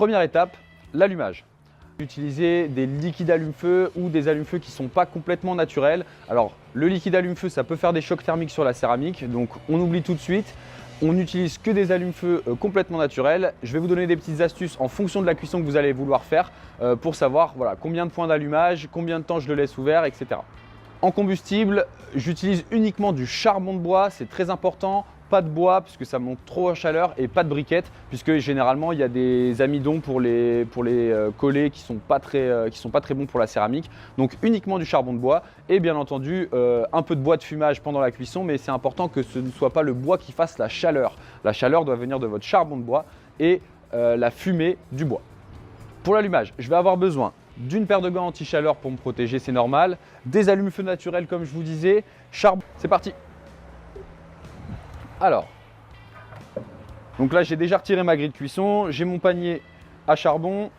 Première étape, l'allumage. Utiliser des liquides allume-feu ou des allume-feu qui ne sont pas complètement naturels. Alors le liquide allume-feu, ça peut faire des chocs thermiques sur la céramique, donc on oublie tout de suite. On n'utilise que des allume-feu complètement naturels. Je vais vous donner des petites astuces en fonction de la cuisson que vous allez vouloir faire pour savoir combien de points d'allumage, combien de temps je le laisse ouvert, etc. En combustible, j'utilise uniquement du charbon de bois, c'est très important. Pas de bois puisque ça monte trop en chaleur et pas de briquettes puisque généralement il y a des amidons pour les collets qui sont pas très bons pour la céramique. Donc uniquement du charbon de bois et bien entendu un peu de bois de fumage pendant la cuisson, mais c'est important que ce ne soit pas le bois qui fasse la chaleur. La chaleur doit venir de votre charbon de bois et la fumée du bois. Pour l'allumage, je vais avoir besoin d'une paire de gants anti-chaleur pour me protéger, c'est normal, des allume-feu naturels comme je vous disais, charbon. C'est parti. Alors, donc là j'ai déjà retiré ma grille de cuisson, j'ai mon panier à charbon.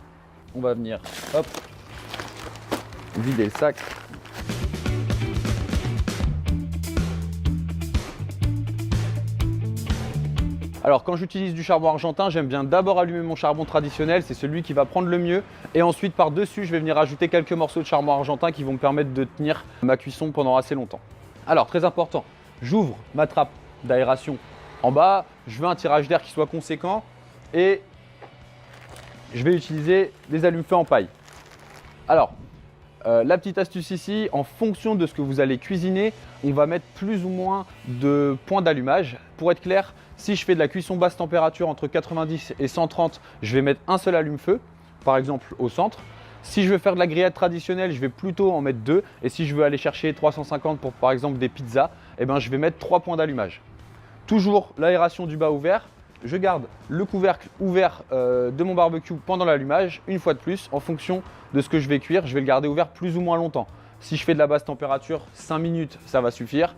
On va venir, hop, vider le sac. Alors quand j'utilise du charbon argentin, j'aime bien d'abord allumer mon charbon traditionnel, c'est celui qui va prendre le mieux. Et ensuite par-dessus, je vais venir ajouter quelques morceaux de charbon argentin qui vont me permettre de tenir ma cuisson pendant assez longtemps. Alors très important, j'ouvre ma trappe d'aération en bas, je veux un tirage d'air qui soit conséquent et je vais utiliser des allume-feu en paille. Alors, la petite astuce ici, en fonction de ce que vous allez cuisiner, on va mettre plus ou moins de points d'allumage. Pour être clair, si je fais de la cuisson basse température entre 90 et 130, je vais mettre un seul allume-feu, par exemple au centre. Si je veux faire de la grillade traditionnelle, je vais plutôt en mettre 2. Et si je veux aller chercher 350 pour par exemple des pizzas, eh ben, je vais mettre 3 points d'allumage. Toujours l'aération du bas ouvert. Je garde le couvercle ouvert de mon barbecue pendant l'allumage. Une fois de plus, en fonction de ce que je vais cuire, je vais le garder ouvert plus ou moins longtemps. Si je fais de la basse température, 5 minutes, ça va suffire.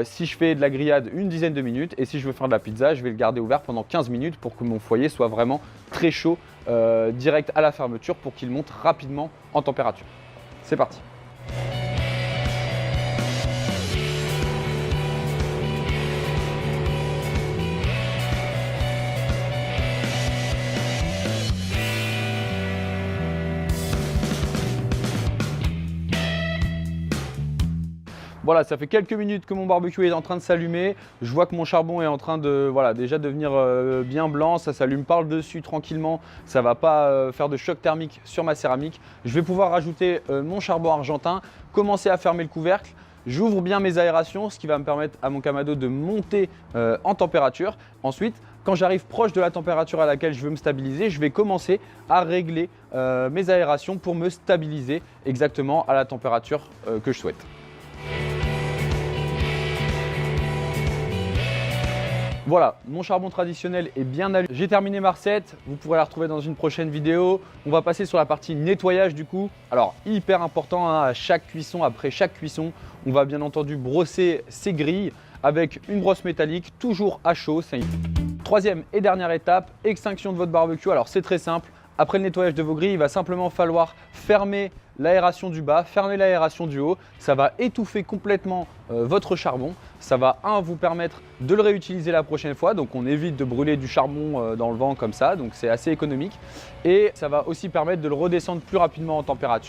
Si je fais de la grillade, une dizaine de minutes. Et si je veux faire de la pizza, je vais le garder ouvert pendant 15 minutes pour que mon foyer soit vraiment très chaud direct à la fermeture pour qu'il monte rapidement en température. C'est parti. Voilà, ça fait quelques minutes que mon barbecue est en train de s'allumer. Je vois que mon charbon est en train de déjà devenir bien blanc. Ça s'allume par le dessus tranquillement. Ça ne va pas faire de choc thermique sur ma céramique. Je vais pouvoir rajouter mon charbon argentin, commencer à fermer le couvercle. J'ouvre bien mes aérations, ce qui va me permettre à mon Kamado de monter en température. Ensuite, quand j'arrive proche de la température à laquelle je veux me stabiliser, je vais commencer à régler mes aérations pour me stabiliser exactement à la température que je souhaite. Voilà, mon charbon traditionnel est bien allumé. J'ai terminé ma recette, vous pourrez la retrouver dans une prochaine vidéo. On va passer sur la partie nettoyage du coup. Alors, hyper important, hein, à chaque cuisson, après chaque cuisson, on va bien entendu brosser ces grilles avec une brosse métallique, toujours à chaud. Troisième et dernière étape, extinction de votre barbecue. Alors, c'est très simple. Après le nettoyage de vos grilles, il va simplement falloir fermer l'aération du bas, fermer l'aération du haut. Ça va étouffer complètement votre charbon. Ça va vous permettre de le réutiliser la prochaine fois. Donc on évite de brûler du charbon dans le vent comme ça. Donc c'est assez économique. Et ça va aussi permettre de le redescendre plus rapidement en température.